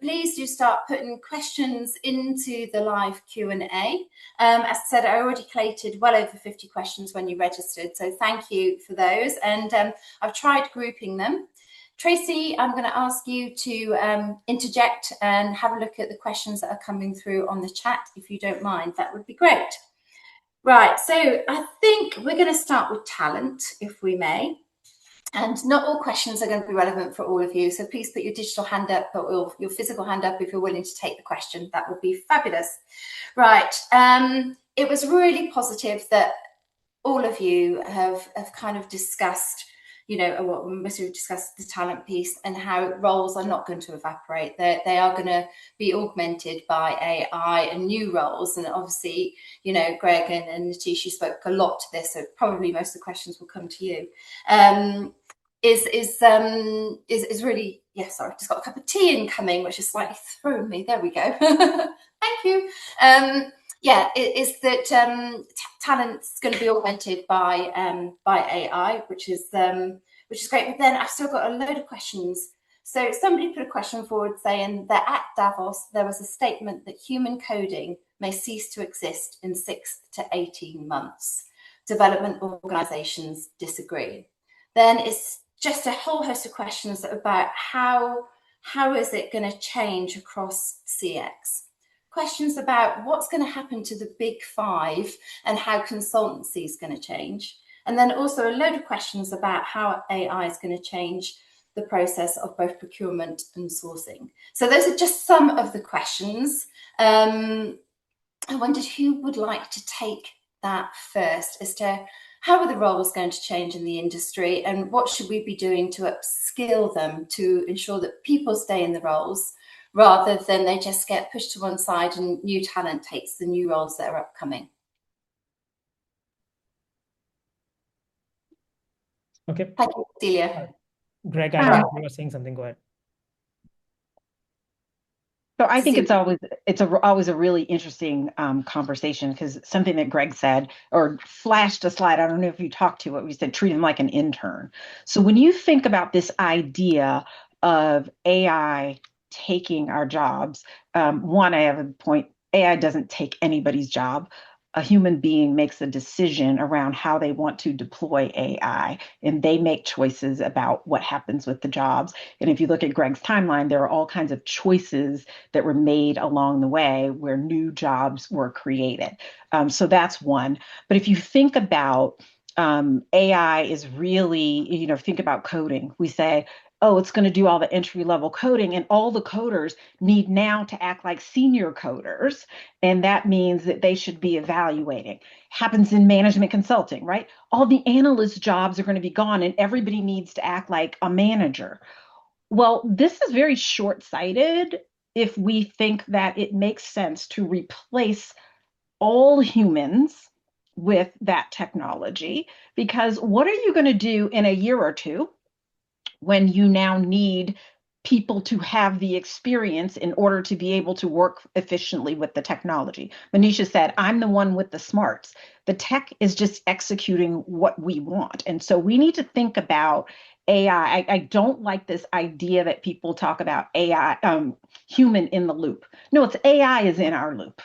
Please do start putting questions into the live Q&A. As I said, I already collated well over 50 questions when you registered, so thank you for those. And I've tried grouping them. Tracy, I'm going to ask you to interject and have a look at the questions that are coming through on the chat, if you don't mind. That would be great. Right, so I think we're going to start with talent, if we may. And not all questions are going to be relevant for all of you, so please put your digital hand up or your physical hand up if you're willing to take the question. That would be fabulous. Right, it was really positive that all of you have kind of discussed, you know, what we must have discussed the talent piece and how roles are not going to evaporate. They are going to be augmented by AI and new roles. And obviously, you know, Greg and Natish, you spoke a lot to this, so probably most of the questions will come to you. Is really, yes, sorry, I've just got a cup of tea incoming, which is slightly thrown me. There we go. Thank you. Yeah, is that talent's going to be augmented by AI, which is great. But then I've still got a load of questions. So somebody put a question forward saying that at Davos there was a statement that human coding may cease to exist in 6 to 18 months. Development organisations disagree. Then it's just a whole host of questions about how is it going to change across CX. Questions about what's going to happen to the big five and how consultancy is going to change. And then also a load of questions about how AI is going to change the process of both procurement and sourcing. So those are just some of the questions. I wondered who would like to take that first, as to how are the roles going to change in the industry and what should we be doing to upskill them to ensure that people stay in the roles rather than they just get pushed to one side and new talent takes the new roles that are upcoming. Okay. Thank you, Celia. Greg, I think you were saying something. Go ahead. So I think it's always a really interesting conversation, because something that Greg said or flashed a slide, I don't know if you talked to it, we said treat him like an intern. So when you think about this idea of AI taking our jobs, one, I have a point, AI doesn't take anybody's job. A human being makes a decision around how they want to deploy AI, and they make choices about what happens with the jobs. And if you look at Greg's timeline, there are all kinds of choices that were made along the way where new jobs were created. So that's one. But if you think about AI is really, think about coding. We say, oh, it's going to do all the entry level coding, and all the coders need now to act like senior coders. And that means that they should be evaluating. Happens in management consulting, right? All the analyst jobs are going to be gone and everybody needs to act like a manager. Well, this is very short-sighted if we think that it makes sense to replace all humans with that technology, because what are you going to do in a year or two when you now need people to have the experience in order to be able to work efficiently with the technology? Manisha said, I'm the one with the smarts. The tech is just executing what we want. And so we need to think about AI. I don't like this idea that people talk about AI, human in the loop. No, it's AI is in our loop.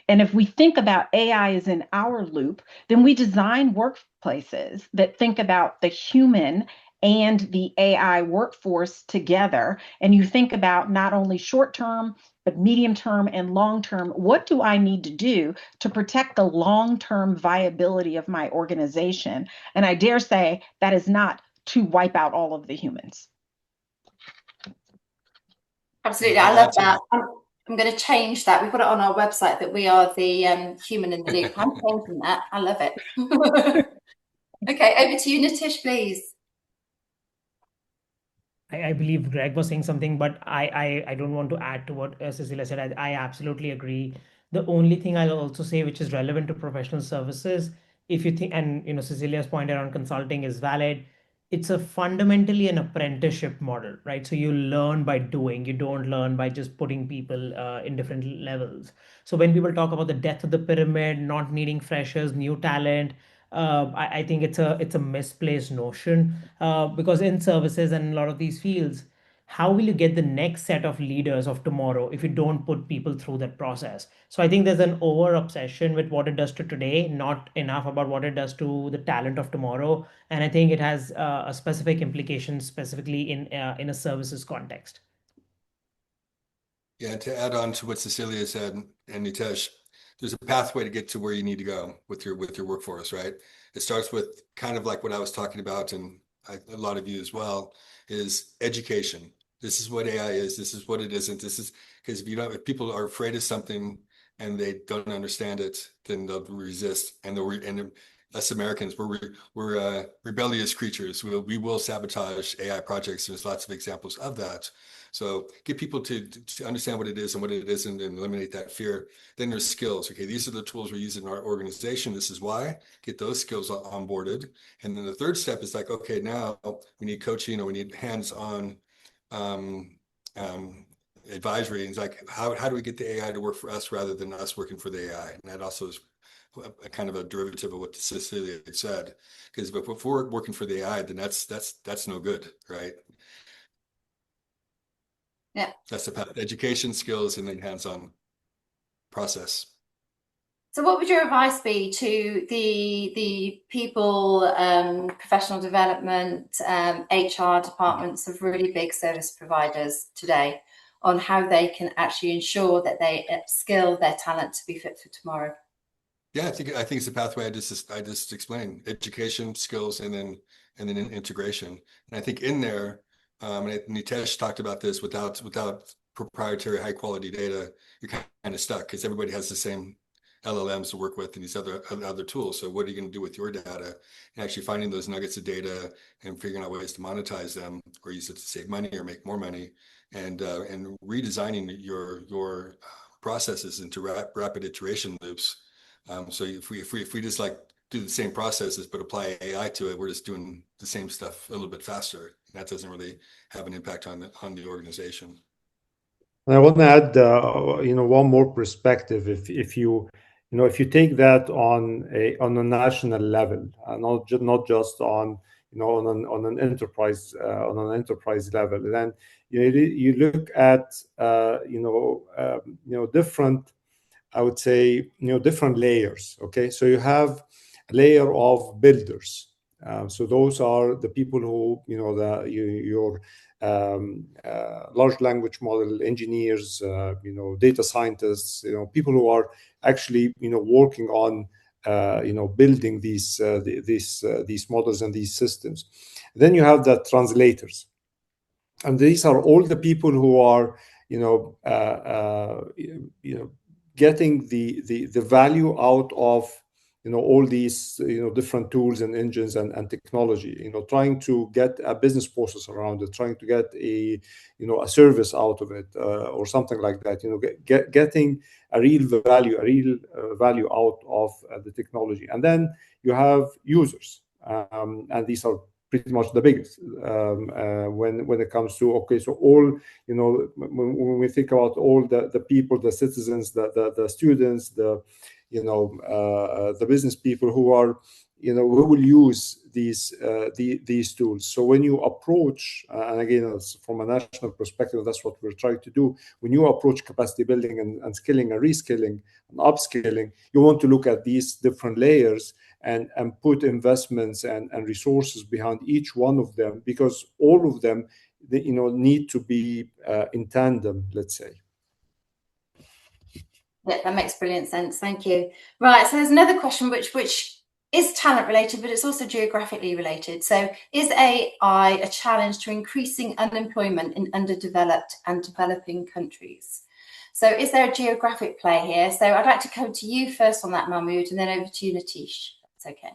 And if we think about AI is in our loop, then we design workplaces that think about the human and the AI workforce together. And you think about not only short term, but medium term and long term. What do I need to do to protect the long term viability of my organization? And I dare say that is not to wipe out all of the humans. Absolutely, I love that. I'm going to change that. We've got it on our website that we are the human in the loop. I'm changing that. I love it. Okay, over to you, Nitish, please. I believe Greg was saying something, but I don't want to add to what Cecilia said. I absolutely agree. The only thing I'll also say, which is relevant to professional services, if you think, and Cecilia's point around consulting is valid, it's a fundamentally an apprenticeship model, right? So you learn by doing, you don't learn by just putting people in different levels. So when people talk about the death of the pyramid, not needing freshers, new talent, I think it's a misplaced notion, because in services and a lot of these fields, how will you get the next set of leaders of tomorrow if you don't put people through that process? So I think there's an over obsession with what it does to today, not enough about what it does to the talent of tomorrow. And I think it has a specific implication specifically in a services context. Yeah, to add on to what Cecilia said and Nitesh, there's a pathway to get to where you need to go with your workforce, right? It starts with kind of like what I was talking about, and a lot of you as well, is education. This is what AI is. This is what it isn't. This is because if people are afraid of something and they don't understand it, then they'll resist, and us Americans, we're rebellious creatures. We will sabotage AI projects. There's lots of examples of that. So get people to understand what it is and what it isn't and eliminate that fear. Then there's skills. Okay, these are the tools we're using in our organization. This is why. Get those skills onboarded. And then the third step is like, okay, now we need coaching or we need hands-on advisory. And it's like, how do we get the AI to work for us rather than us working for the AI? And that also is a kind of a derivative of what Cecilia said. Because if we're working for the AI, then that's no good, right? Yeah. That's the path. Education, skills, and then hands-on process. So what would your advice be to the people, professional development, HR departments of really big service providers today on how they can actually ensure that they upskill their talent to be fit for tomorrow? Yeah, I think it's the pathway I just explained: education, skills, and then integration. And I think in there, and Nitesh talked about this, without proprietary high quality data, you're kind of stuck because everybody has the same LLMs to work with and these other tools. So what are you going to do with your data? And actually finding those nuggets of data and figuring out ways to monetize them or use it to save money or make more money, and redesigning your processes into rapid iteration loops. So if we just like do the same processes but apply AI to it, we're just doing the same stuff a little bit faster. That doesn't really have an impact on the organization. And I want to add, one more perspective. If you take that on a national level, not just on an enterprise level, then you look at different, I would say, different layers. Okay, so you have a layer of builders. So those are the people who, your large language model engineers, data scientists, people who are actually, working on, building these models and these systems. Then you have the translators, and these are all the people who are, getting the value out of all these different tools and engines and technology, trying to get a business process around it, trying to get a service out of it, or something like that, getting a real value out of the technology. And then you have users, and these are pretty much the biggest when it comes to, okay, so all, when we think about all the people, the citizens, the students, the business people who are, who will use these tools. So when you approach, and again, from a national perspective, that's what we're trying to do. When you approach capacity building and skilling and reskilling and upskilling, you want to look at these different layers and put investments and resources behind each one of them, because all of them, need to be in tandem, let's say. Yeah, that makes brilliant sense. Thank you. Right, so there's another question which is talent related, but it's also geographically related. So is AI a challenge to increasing unemployment in underdeveloped and developing countries? So is there a geographic play here? So I'd like to come to you first on that, Mahmood, and then over to you, Nitesh. That's okay.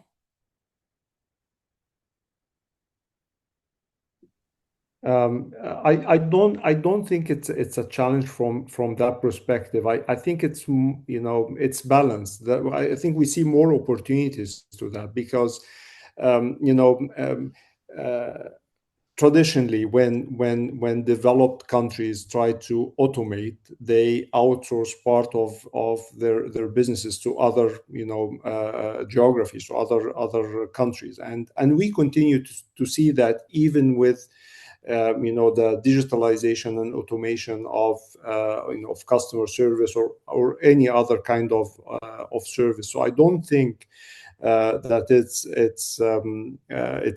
I don't think it's a challenge from that perspective. I think it's it's balanced. I think we see more opportunities to that, because traditionally, when developed countries try to automate, they outsource part of their businesses to other geographies or other countries, and we continue to see that even with the digitalization and automation of of customer service or any other kind of service. So I don't think that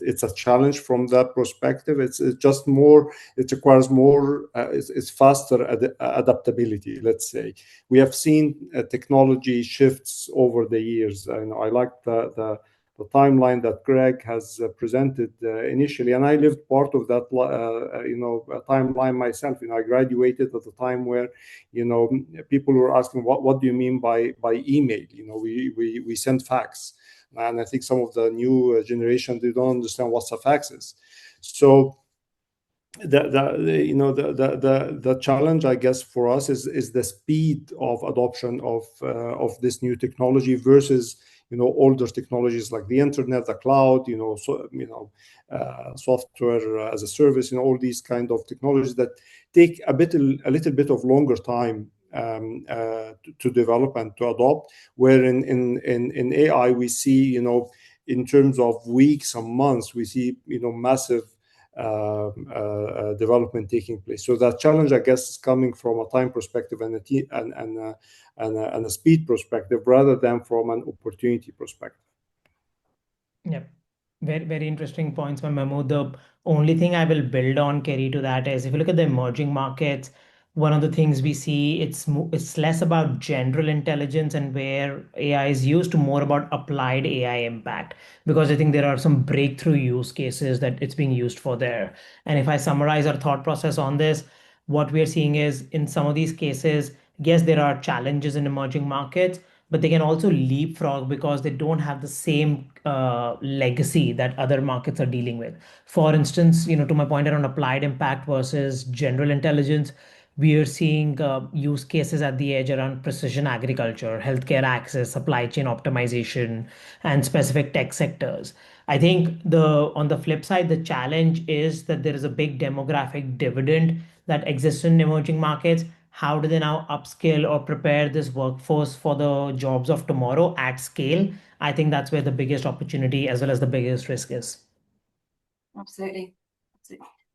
it's a challenge from that perspective. It's just more. It requires more. It's faster adaptability. Let's say we have seen technology shifts over the years. I like the timeline that Greg has presented initially, and I lived part of that timeline myself. I graduated at the time where people were asking what do you mean by email. We send fax, and I think some of the new generation, they don't understand what a fax is. So the challenge, I guess, for us is the speed of adoption of this new technology versus older technologies like the internet, the cloud, software as a service, all these kind of technologies that take a little bit of longer time to develop and to adopt. Where in AI we see, in terms of weeks and months, we see massive development taking place. So that challenge, I guess, is coming from a time perspective and a speed perspective rather than from an opportunity perspective. Yep. Very, very interesting points, my Memo. The only thing I will build on, Kerry, to that is if you look at the emerging markets, one of the things we see, it's less about general intelligence and where AI is used to more about applied AI impact, because I think there are some breakthrough use cases that it's being used for there. And if I summarize our thought process on this, what we are seeing is in some of these cases, yes, there are challenges in emerging markets, but they can also leapfrog because they don't have the same legacy that other markets are dealing with. For instance, to my point around applied impact versus general intelligence, we are seeing use cases at the edge around precision agriculture, healthcare access, supply chain optimization, and specific tech sectors. I think on the flip side, the challenge is that there is a big demographic dividend that exists in emerging markets. How do they now upskill or prepare this workforce for the jobs of tomorrow at scale? I think that's where the biggest opportunity as well as the biggest risk is. Absolutely.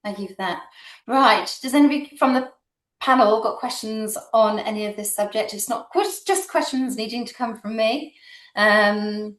Thank you for that. Right. Does anybody from the panel got questions on any of this subject? It's not just questions needing to come from me. No,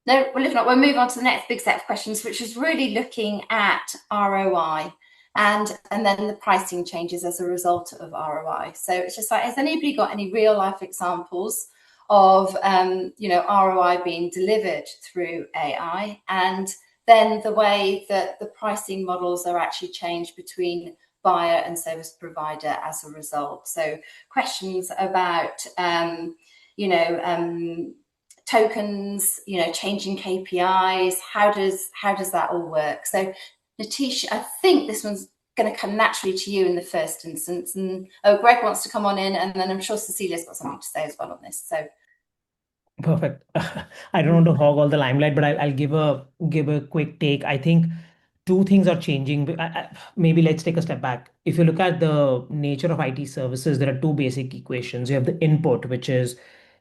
well, if not, we'll move on to the next big set of questions, which is really looking at ROI and then the pricing changes as a result of ROI. So it's just like, has anybody got any real life examples of ROI being delivered through AI, and then the way that the pricing models are actually changed between buyer and service provider as a result? So questions about tokens, changing KPIs. How does that all work? So Nitish, I think this one's going to come naturally to you in the first instance, and Greg wants to come on in, and then I'm sure Cecilia's got something to say as well on this. So perfect. I don't want to hog all the limelight, but I'll give a quick take. I think two things are changing. Maybe let's take a step back. If you look at the nature of IT services, there are two basic equations. You have the input, which is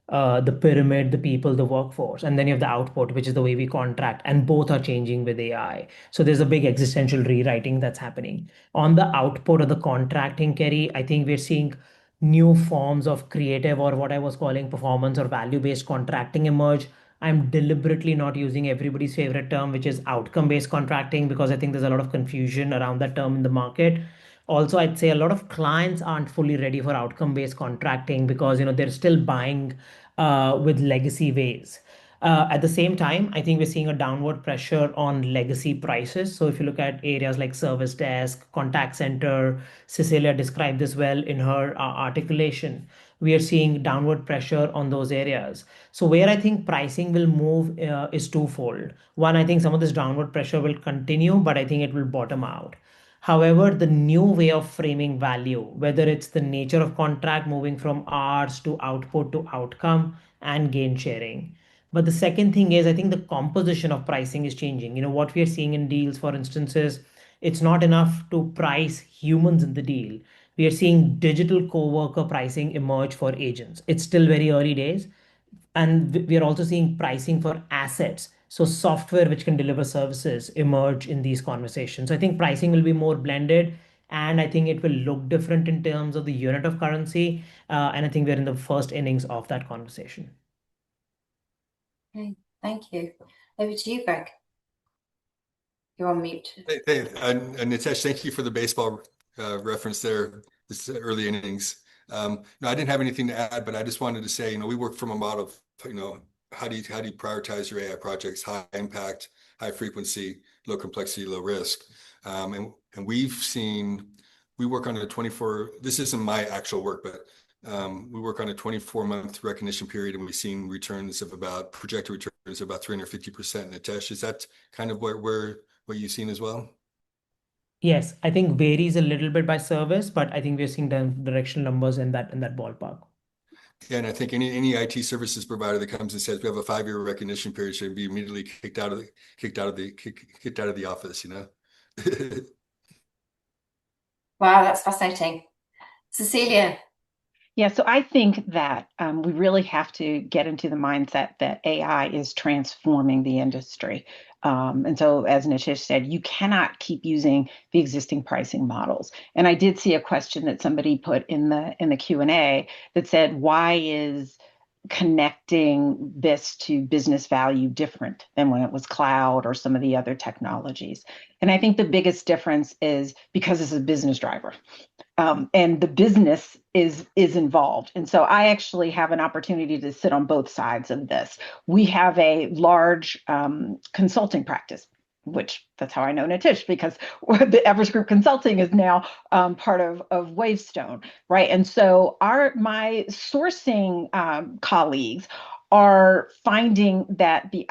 the pyramid, the people, the workforce, and then you have the output, which is the way we contract, and both are changing with AI. So there's a big existential rewriting that's happening. On the output of the contracting, Kerry, I think we're seeing new forms of creative, or what I was calling performance or value-based contracting, emerge. I'm deliberately not using everybody's favorite term, which is outcome-based contracting, because I think there's a lot of confusion around that term in the market. Also, I'd say a lot of clients aren't fully ready for outcome-based contracting because they're still buying with legacy ways. At the same time, I think we're seeing a downward pressure on legacy prices. So if you look at areas like service desk, contact center, Cecilia described this well in her articulation. We are seeing downward pressure on those areas. So where I think pricing will move is twofold. One, I think some of this downward pressure will continue, but I think it will bottom out. However, the new way of framing value, whether it's the nature of contract moving from hours to output to outcome and gain sharing. But the second thing is, I think the composition of pricing is changing. What we are seeing in deals, for instance, is it's not enough to price humans in the deal. We are seeing digital co-worker pricing emerge for agents. It's still very early days. And we are also seeing pricing for assets. So software which can deliver services emerge in these conversations. So I think pricing will be more blended, and I think it will look different in terms of the unit of currency. And I think we're in the first innings of that conversation. Okay, thank you. Over to you, Greg. You're on mute. Hey, Nitesh, thank you for the baseball reference there. This early innings. No, I didn't have anything to add, but I just wanted to say, we work from a model of, how do you prioritize your AI projects? High impact, high frequency, low complexity, low risk. And we work on a 24. This isn't my actual work, but we work on a 24-month recognition period, and we've seen projected returns of about 350%. Nitesh, is that kind of what you've seen as well? Yes, I think varies a little bit by service, but I think we're seeing directional numbers in that ballpark. Yeah, and I think any IT services provider that comes and says we have a 5-year recognition period should be immediately kicked out of the office. Wow, that's fascinating. Cecilia. Yeah, so I think that we really have to get into the mindset that AI is transforming the industry. And so, as Nitish said, you cannot keep using the existing pricing models. And I did see a question that somebody put in the Q&A that said, why is connecting this to business value different than when it was cloud or some of the other technologies? And I think the biggest difference is because it's a business driver. And the business is involved. And so I actually have an opportunity to sit on both sides of this. We have a large consulting practice, which that's how I know Nitish, because the Everest Group Consulting is now part of Wavestone, right? And so my sourcing colleagues are finding that the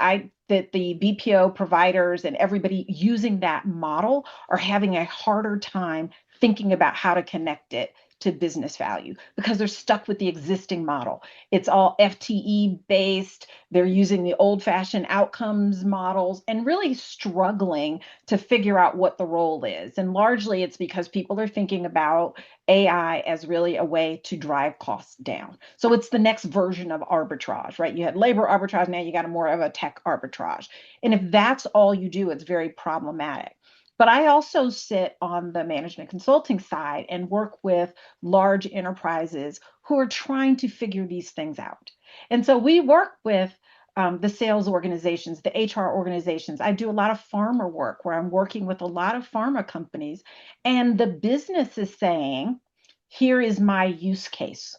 BPO providers and everybody using that model are having a harder time thinking about how to connect it to business value because they're stuck with the existing model. It's all FTE based. They're using the old-fashioned outcomes models and really struggling to figure out what the role is. And largely it's because people are thinking about AI as really a way to drive costs down. So it's the next version of arbitrage, right? You had labor arbitrage, now you got more of a tech arbitrage. And if that's all you do, it's very problematic. But I also sit on the management consulting side and work with large enterprises who are trying to figure these things out. And so we work with the sales organizations, the HR organizations. I do a lot of pharma work where I'm working with a lot of pharma companies, and the business is saying, here is my use case.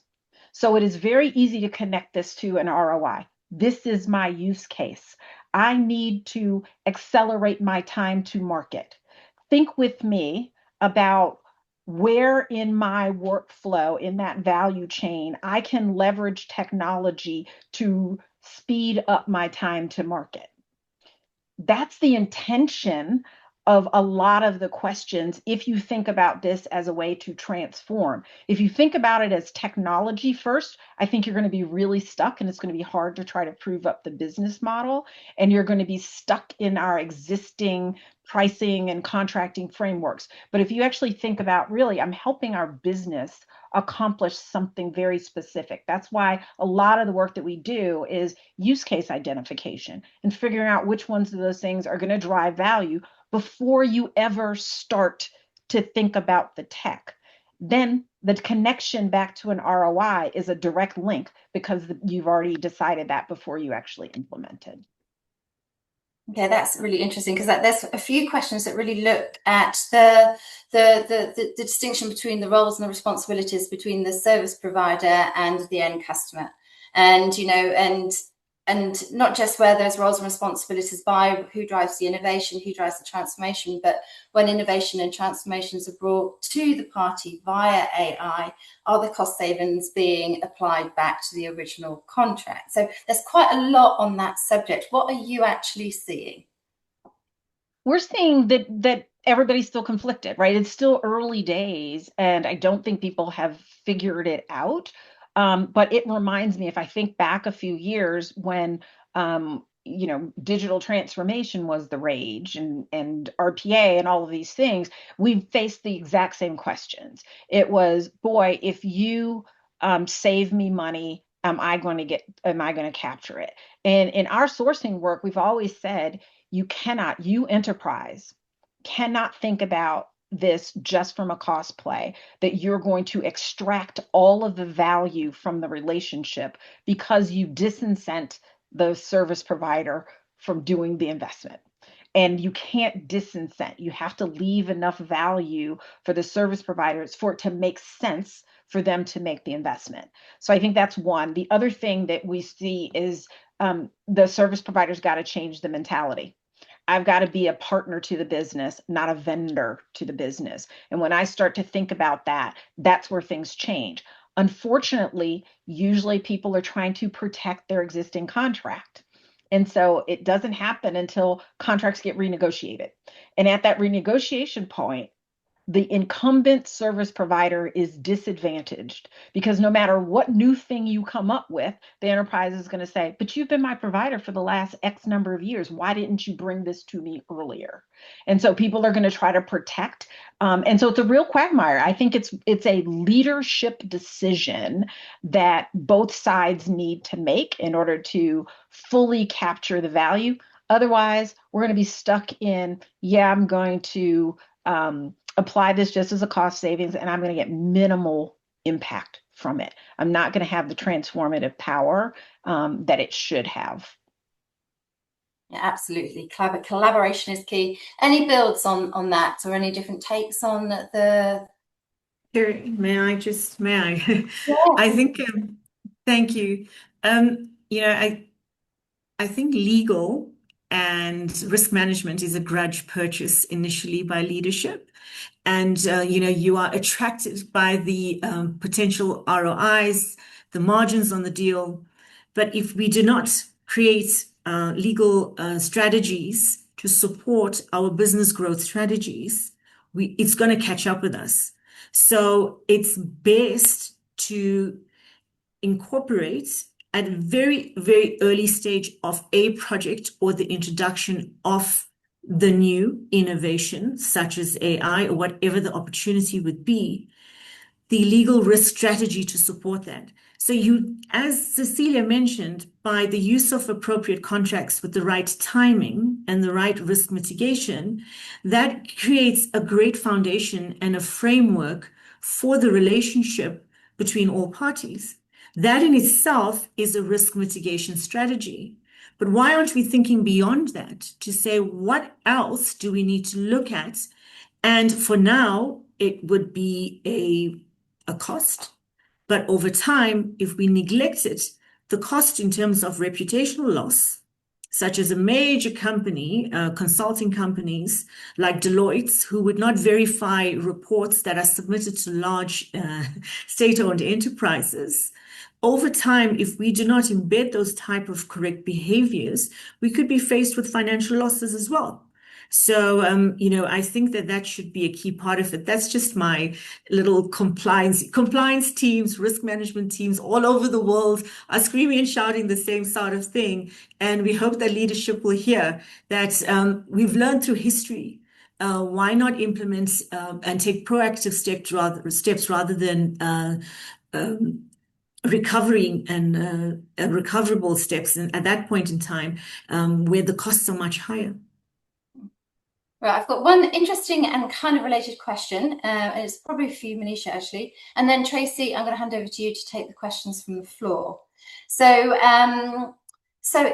So it is very easy to connect this to an ROI. This is my use case. I need to accelerate my time to market. Think with me about where in my workflow, in that value chain, I can leverage technology to speed up my time to market. That's the intention of a lot of the questions if you think about this as a way to transform. If you think about it as technology first, I think you're going to be really stuck, and it's going to be hard to try to prove up the business model, and you're going to be stuck in our existing pricing and contracting frameworks. But if you actually think about, really, I'm helping our business accomplish something very specific. That's why a lot of the work that we do is use case identification and figuring out which ones of those things are going to drive value before you ever start to think about the tech. Then the connection back to an ROI is a direct link because you've already decided that before you actually implemented. Okay, that's really interesting because there's a few questions that really look at the distinction between the roles and the responsibilities between the service provider and the end customer, and and not just where those roles and responsibilities by who drives the innovation, who drives the transformation, but when innovation and transformations are brought to the party via AI, are the cost savings being applied back to the original contract? So there's quite a lot on that subject. What are you actually seeing? We're seeing that everybody's still conflicted, right? It's still early days, and I don't think people have figured it out. But it reminds me, if I think back a few years when digital transformation was the rage and RPA and all of these things, we faced the exact same questions. It was, boy, if you save me money, am I going to capture it? And in our sourcing work, we've always said you enterprise cannot think about this just from a cost play, that you're going to extract all of the value from the relationship because you disincent the service provider from doing the investment. And you can't disincent. You have to leave enough value for the service providers for it to make sense for them to make the investment. So I think that's one. The other thing that we see is the service providers got to change the mentality. I've got to be a partner to the business, not a vendor to the business. And when I start to think about that, that's where things change. Unfortunately, usually people are trying to protect their existing contract. And so it doesn't happen until contracts get renegotiated. And at that renegotiation point, the incumbent service provider is disadvantaged because no matter what new thing you come up with, the enterprise is going to say, but you've been my provider for the last X number of years. Why didn't you bring this to me earlier? And so people are going to try to protect. And so it's a real quagmire. I think it's a leadership decision that both sides need to make in order to fully capture the value. Otherwise, we're going to be stuck in, I'm going to apply this just as a cost savings, and I'm going to get minimal impact from it. I'm not going to have the transformative power that it should have. Yeah, absolutely. Collaboration is key. Any builds on that, or any different takes on the? May I? Yeah. I think. Thank you. I think legal and risk management is a grudge purchase initially by leadership. And, you are attracted by the potential ROIs, the margins on the deal. But if we do not create legal strategies to support our business growth strategies, it's going to catch up with us. So it's best to incorporate at a very, very early stage of a project or the introduction of the new innovation, such as AI or whatever the opportunity would be, the legal risk strategy to support that. So as Cecilia mentioned, by the use of appropriate contracts with the right timing and the right risk mitigation, that creates a great foundation and a framework for the relationship between all parties. That in itself is a risk mitigation strategy. But why aren't we thinking beyond that to say, what else do we need to look at? And for now, it would be a cost. But over time, if we neglect it, the cost in terms of reputational loss, such as a major company, consulting companies like Deloitte, who would not verify reports that are submitted to large state-owned enterprises, over time, if we do not embed those type of correct behaviors, we could be faced with financial losses as well. So, I think that should be a key part of it. That's just my little compliance teams, risk management teams all over the world are screaming and shouting the same sort of thing. And we hope that leadership will hear that we've learned through history. Why not implement and take proactive steps rather than recovering and recoverable steps at that point in time where the costs are much higher. Right, I've got one interesting and kind of related question, and it's probably for you, Manisha, actually. And then Tracy, I'm going to hand over to you to take the questions from the floor. So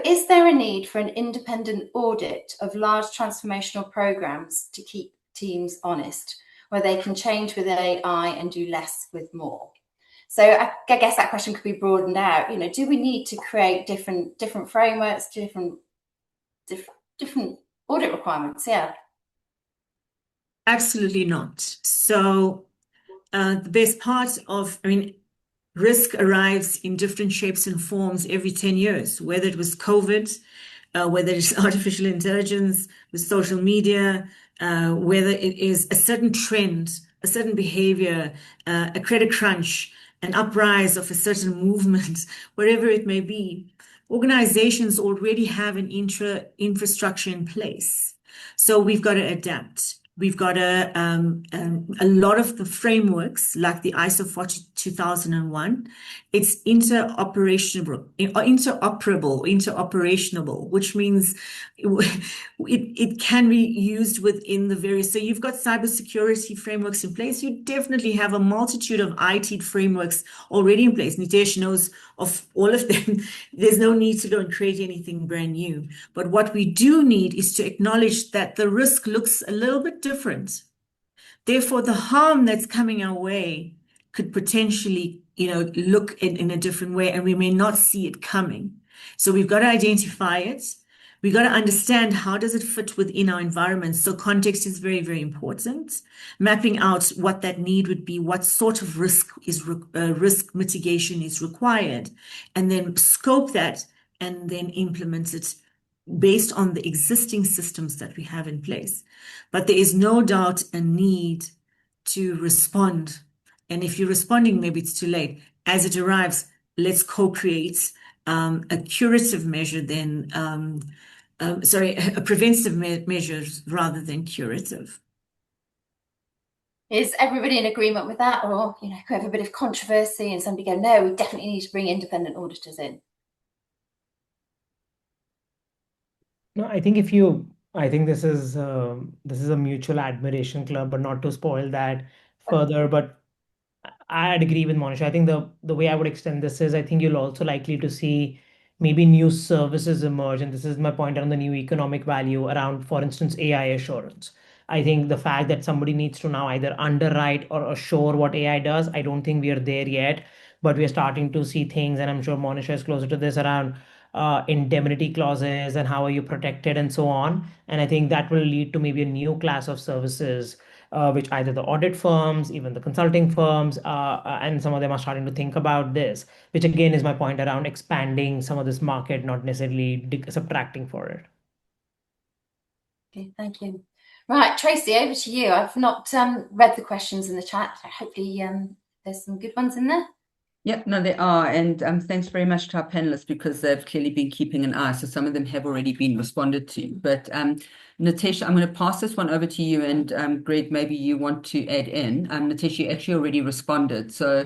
is there a need for an independent audit of large transformational programs to keep teams honest, where they can change with AI and do less with more? So I guess that question could be broadened out. Do we need to create different frameworks, different audit requirements? Yeah. Absolutely not. So the best part of, risk arrives in different shapes and forms every 10 years, whether it was COVID, whether it's artificial intelligence, with social media, whether it is a certain trend, a certain behavior, a credit crunch, an uprise of a certain movement, wherever it may be. Organizations already have an infrastructure in place. So we've got to adapt. We've got a lot of the frameworks, like the ISO 42001. It's interoperable, which means it can be used within the various. So you've got cybersecurity frameworks in place. You definitely have a multitude of IT frameworks already in place. Nitesh knows of all of them. There's no need to go and create anything brand new. But what we do need is to acknowledge that the risk looks a little bit different. Therefore, the harm that's coming our way could potentially, look in a different way, and we may not see it coming. So we've got to identify it. We've got to understand how does it fit within our environment. So context is very, very important. Mapping out what that need would be, what sort of risk mitigation is required, and then scope that and then implement it based on the existing systems that we have in place. But there is no doubt a need to respond. And if you're responding, maybe it's too late. As it arrives, let's co-create a curative measure then, a preventative measure rather than curative. Is everybody in agreement with that? Or, could have a bit of controversy and somebody go, no, we definitely need to bring independent auditors in? No, I think this is a mutual admiration club, but not to spoil that further. But I'd agree with Monisha. I think the way I would extend this is I think you'll also likely to see maybe new services emerge, and this is my point on the new economic value around, for instance, AI assurance. I think the fact that somebody needs to now either underwrite or assure what AI does, I don't think we are there yet, but we are starting to see things, and I'm sure Monisha is closer to this around indemnity clauses and how are you protected and so on. And I think that will lead to maybe a new class of services which either the audit firms, even the consulting firms, and some of them are starting to think about this, which again is my point around expanding some of this market, not necessarily subtracting for it. Okay, thank you. Right, Tracy, over to you. I've not read the questions in the chat. Hopefully there's some good ones in there. Yep, no, there are. And thanks very much to our panelists because they've clearly been keeping an eye. So some of them have already been responded to. But Natasha, I'm going to pass this one over to you. And Greg, maybe you want to add in. Natasha, you actually already responded. So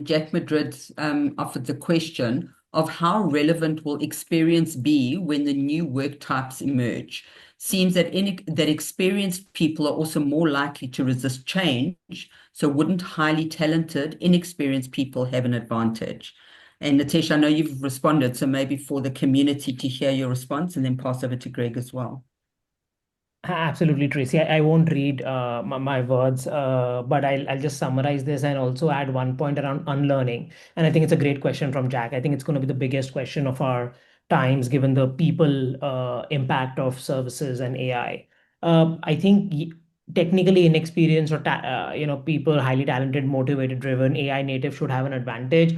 Jack Madrid offered the question of how relevant will experience be when the new work types emerge? Seems that that experienced people are also more likely to resist change. So wouldn't highly talented, inexperienced people have an advantage? And Natasha, I know you've responded, so maybe for the community to hear your response and then pass over to Greg as well. Absolutely, Tracy. I won't read my words, but I'll just summarize this and also add one point around unlearning. And I think it's a great question from Jack. I think it's going to be the biggest question of our times, given the people impact of services and AI. I think technically inexperienced or people highly talented, motivated, driven AI native should have an advantage.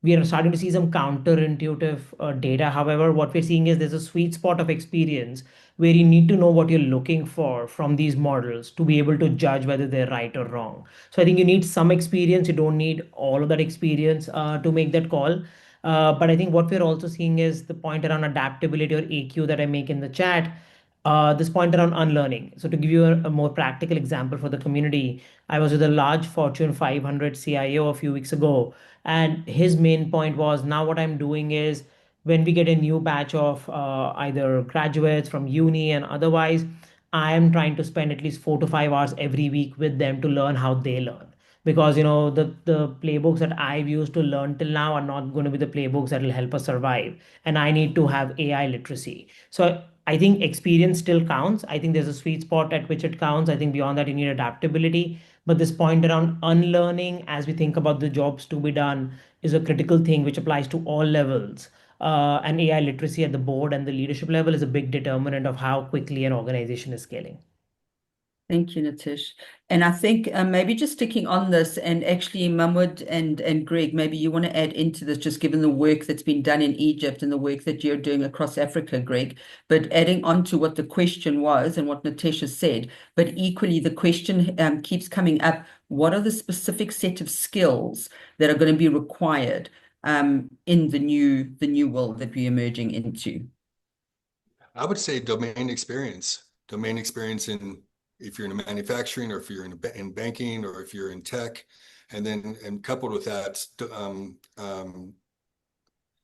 We are starting to see some counterintuitive data. However, what we're seeing is there's a sweet spot of experience where you need to know what you're looking for from these models to be able to judge whether they're right or wrong. So I think you need some experience. You don't need all of that experience to make that call. But I think what we're also seeing is the point around adaptability or AQ that I make in the chat. This point around unlearning. So to give you a more practical example for the community, I was with a large Fortune 500 CIO a few weeks ago, and his main point was now what I'm doing is when we get a new batch of either graduates from uni and otherwise, I am trying to spend at least 4 to 5 hours every week with them to learn how they learn. Because the playbooks that I've used to learn till now are not going to be the playbooks that will help us survive. And I need to have AI literacy. So I think experience still counts. I think there's a sweet spot at which it counts. I think beyond that, you need adaptability. But this point around unlearning, as we think about the jobs to be done, is a critical thing which applies to all levels. And AI literacy at the board and the leadership level is a big determinant of how quickly an organization is scaling. Thank you, Nitish. And I think maybe just sticking on this, and actually Mahmoud and Greg, maybe you want to add into this, just given the work that's been done in Egypt and the work that you're doing across Africa, Greg, but adding on to what the question was and what Natasha said, but equally the question keeps coming up, what are the specific set of skills that are going to be required in the new world that we're emerging into? I would say domain experience in if you're in manufacturing, or if you're in banking, or if you're in tech, and coupled with that,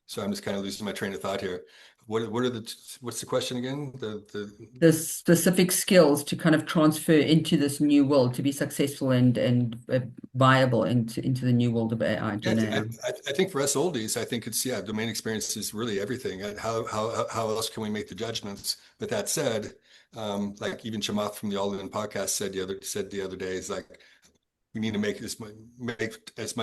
so I'm just kind of losing my train of thought here. What's the question again? The specific skills to kind of transfer into this new world to be successful and viable into the new world of AI, Gen AI. I think for us oldies, I think it's, domain experience is really everything. How else can we make the judgments? But that said, like even Chamath from the All In podcast said the other day, is like, we need to spend as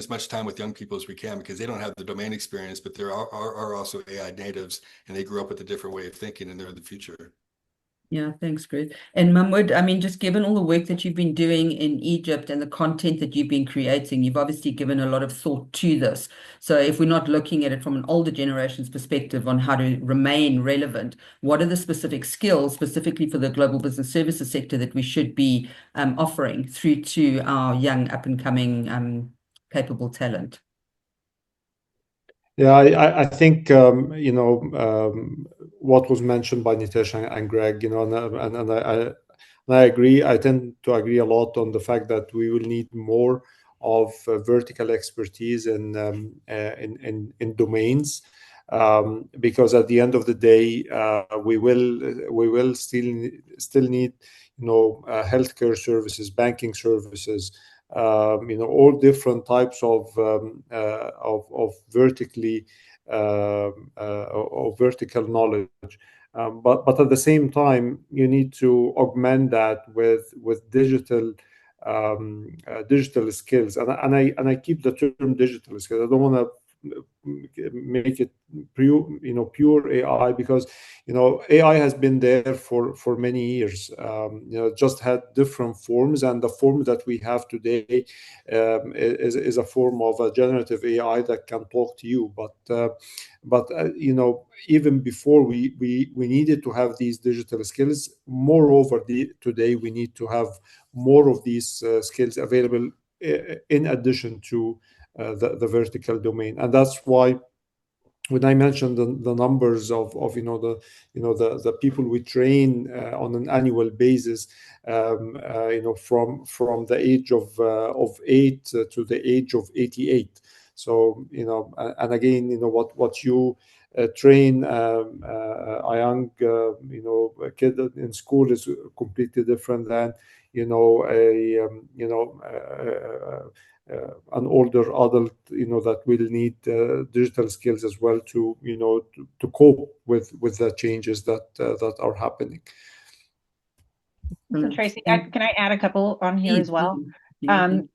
much time with young people as we can, because they don't have the domain experience, but there are also AI natives, and they grew up with a different way of thinking, and they're the future. Yeah, thanks, Chris. And Mahmoud, I mean, just given all the work that you've been doing in Egypt and the content that you've been creating, you've obviously given a lot of thought to this. So if we're not looking at it from an older generation's perspective on how to remain relevant, what are the specific skills specifically for the global business services sector that we should be offering through to our young up and coming capable talent? Yeah, I think what was mentioned by Nitesh and Greg, and I agree. I tend to agree a lot on the fact that we will need more of vertical expertise in domains, because at the end of the day, we will still need healthcare services, banking services, all different types of vertical knowledge. But at the same time, you need to augment that with digital skills, and I keep the term digital skills. I don't want to make it pure AI, because AI has been there for many years. Just had different forms, and the form that we have today is a form of a generative AI that can talk to you. But even before, we needed to have these digital skills. Moreover, today we need to have more of these skills available in addition to the vertical domain. And that's why when I mentioned the numbers of the people we train on an annual basis, from the age of 8 to the age of 88. So and again, what you train a young a kid in school is completely different than an older adult that will need digital skills as well to cope with the changes that are happening. So Tracy, can I add a couple on here as well?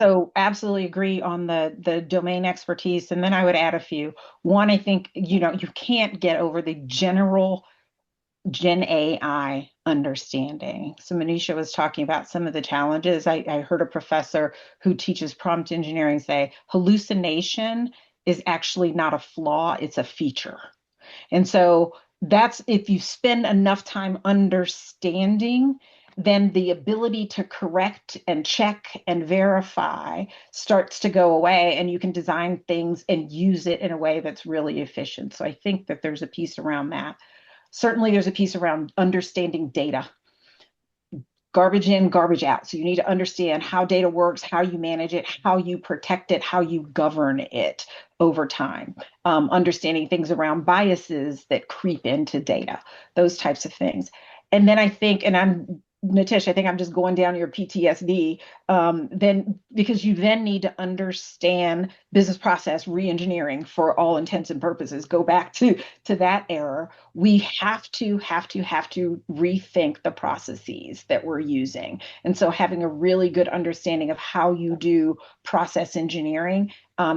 So absolutely agree on the domain expertise, and then I would add a few. One, I think you can't get over the general Gen AI understanding. So Manisha was talking about some of the challenges. I heard a professor who teaches prompt engineering say hallucination is actually not a flaw, it's a feature. And so that's, if you spend enough time understanding, then the ability to correct and check and verify starts to go away, and you can design things and use it in a way that's really efficient. So I think that there's a piece around that. Certainly there's a piece around understanding data. Garbage in, garbage out. So you need to understand how data works, how you manage it, how you protect it, how you govern it over time. Understanding things around biases that creep into data, those types of things. And then I think, and Nitish, I think I'm just going down your PTSD, then because you then need to understand business process reengineering for all intents and purposes. Go back to that era. We have to rethink the processes that we're using. And so having a really good understanding of how you do process engineering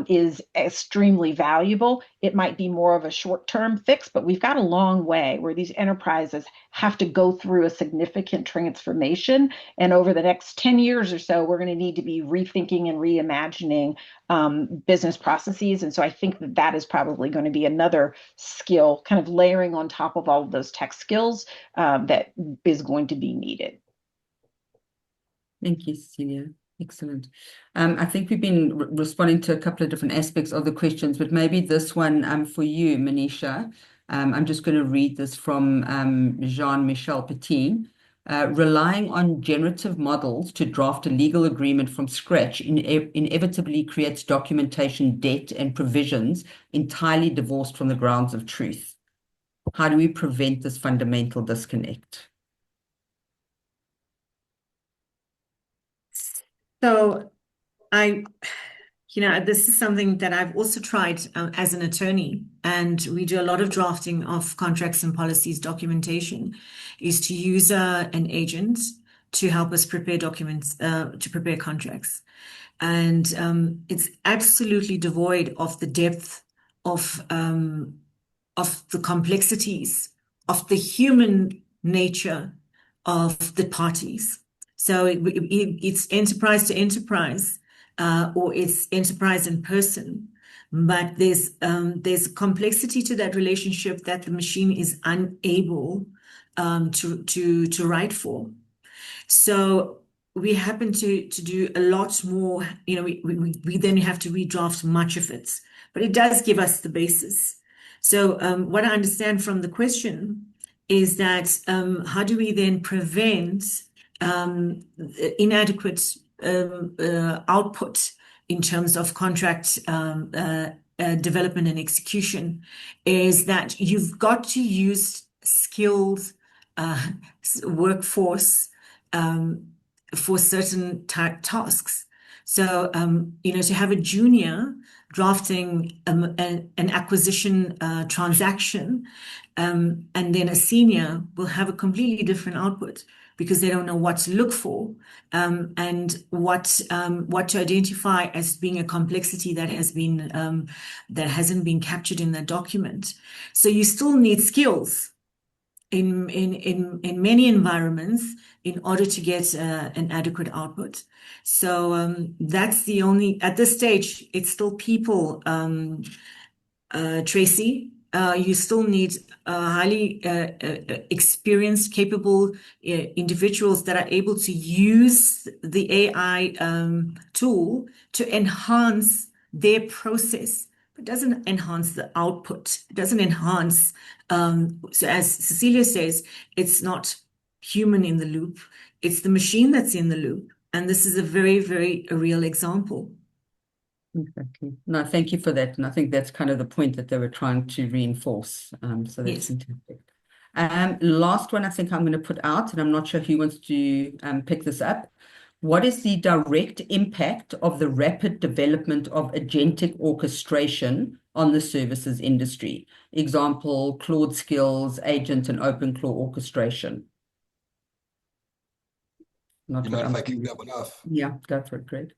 is extremely valuable. It might be more of a short-term fix, but we've got a long way where these enterprises have to go through a significant transformation. And over the next 10 years or so, we're going to need to be rethinking and reimagining business processes. And so I think that is probably going to be another skill, kind of layering on top of all of those tech skills that is going to be needed. Thank you, Cecilia. Excellent. I think we've been responding to a couple of different aspects of the questions, but maybe this one for you, Manisha. I'm just going to read this from Jean-Michel Petit. Relying on generative models to draft a legal agreement from scratch inevitably creates documentation debt and provisions entirely divorced from the grounds of truth. How do we prevent this fundamental disconnect? So this is something that I've also tried as an attorney, and we do a lot of drafting of contracts and policies documentation, is to use an agent to help us prepare documents, to prepare contracts. And it's absolutely devoid of the depth of the complexities of the human nature of the parties. So it's enterprise to enterprise, or it's enterprise in person, but there's a complexity to that relationship that the machine is unable to write for. So we happen to do a lot more. We then have to redraft much of it, but it does give us the basis. So what I understand from the question is that how do we then prevent inadequate output in terms of contract development and execution, is that you've got to use skilled workforce for certain tasks. So, to have a junior drafting an acquisition transaction, and then a senior will have a completely different output because they don't know what to look for, and what to identify as being a complexity that hasn't been captured in the document. So you still need skills in many environments in order to get an adequate output. So that's the only, at this stage, it's still people, Tracy. You still need highly experienced, capable individuals that are able to use the AI tool to enhance their process. It doesn't enhance the output. It doesn't enhance. So as Cecilia says, it's not human in the loop. It's the machine that's in the loop. And this is a very, very real example. Exactly. No, thank you for that. And I think that's kind of the point that they were trying to reinforce. So that's Yes. fantastic. Last one I think I'm going to put out, and I'm not sure who wants to pick this up. What is the direct impact of the rapid development of agentic orchestration on the services industry? Example, Claude Skills, agent, and OpenClaw orchestration. You mind if I kick that one off? Yeah, go for it, Greg.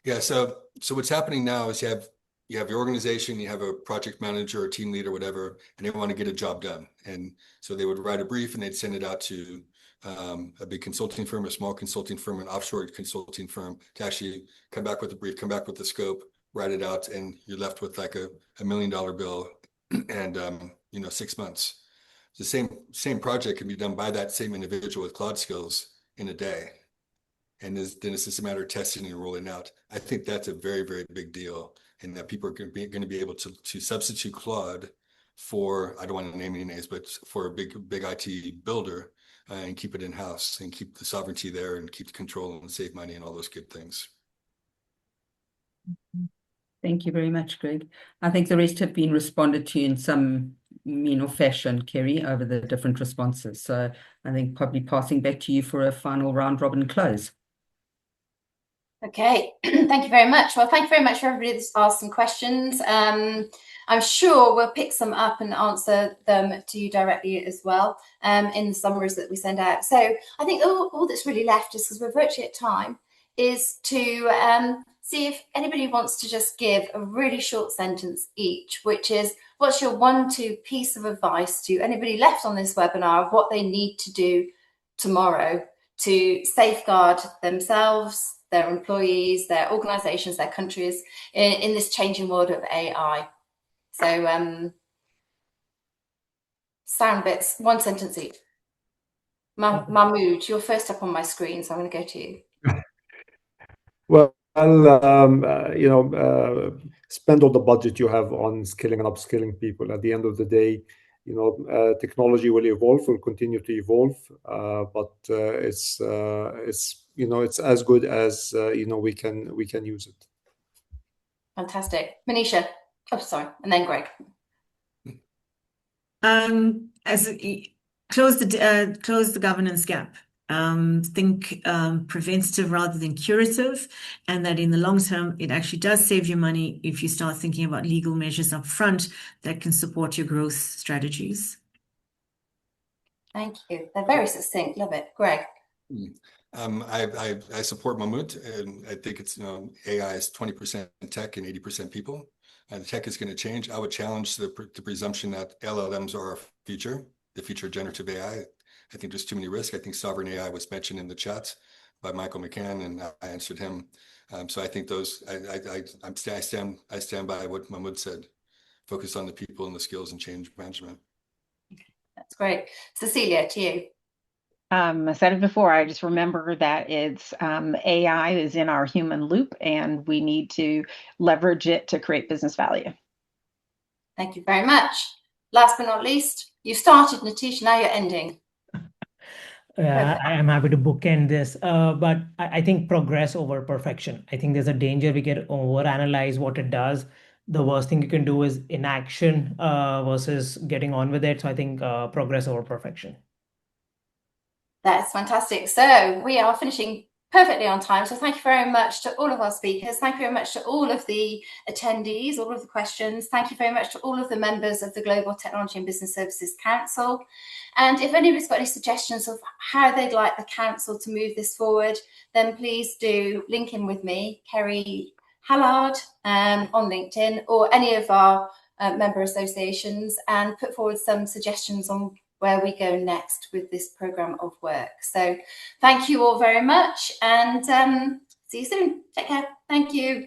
Yeah, so what's happening now is you have your organization, you have a project manager or team leader, whatever, and they want to get a job done. And so they would write a brief and they'd send it out to a big consulting firm, a small consulting firm, an offshore consulting firm to actually come back with the brief, come back with the scope, write it out, and you're left with like a $1 million bill and 6 months. The same project can be done by that same individual with Claude Skills in a day. And then it's just a matter of testing and rolling out. I think that's a very, very big deal, and that people are going to be able to substitute Claude for, I don't want to name any names, but for a big IT builder, and keep it in house and keep the sovereignty there and keep the control and save money and all those good things. Thank you very much, Greg. I think the rest have been responded to in some fashion, Kerry, over the different responses. So I think probably passing back to you for a final round robin close. Okay, thank you very much. Well, thank you very much for everybody that's asked some questions. I'm sure we'll pick some up and answer them to you directly as well in the summaries that we send out. So I think all that's really left, just because we're virtually at time, is to see if anybody wants to just give a really short sentence each, which is, what's your 1-2 piece of advice to anybody left on this webinar of what they need to do tomorrow to safeguard themselves, their employees, their organizations, their countries in this changing world of AI. So sound bits, 1 sentence each. Mahmoud, you're first up on my screen, so I'm going to go to you. Well, spend all the budget you have on skilling and upskilling people. At the end of the day, technology will evolve, will continue to evolve, but it's as good as we can use it. Fantastic. Manisha. Oh, sorry. And then Greg. Close the governance gap. Think preventative rather than curative, and that in the long term, it actually does save you money if you start thinking about legal measures up front that can support your growth strategies. Thank you. They're very succinct. Love it. Greg. I support Mahmoud, and I think it's AI is 20% tech and 80% people, and tech is going to change. I would challenge the presumption that LLMs are our future, the future of generative AI. I think there's too many risks. I think sovereign AI was mentioned in the chat by Michael McCann, and I answered him. So I think those I stand by what Mahmoud said. Focus on the people and the skills and change management. That's great. Cecilia, to you. I said it before, I just remember that it's AI is in our human loop and we need to leverage it to create business value. Thank you very much. Last but not least, you started, Natish, now you're ending. I am happy to bookend this, but I think progress over perfection. I think there's a danger we get overanalyze what it does. The worst thing you can do is inaction versus getting on with it. So I think progress over perfection. That's fantastic. So we are finishing perfectly on time. So thank you very much to all of our speakers. Thank you very much to all of the attendees, all of the questions. Thank you very much to all of the members of the Global Technology and Business Services Council. And if anybody's got any suggestions of how they'd like the council to move this forward, then please do link in with me, Kerry Hallard, on LinkedIn, or any of our member associations, and put forward some suggestions on where we go next with this programme of work. So thank you all very much, and see you soon. Take care. Thank you.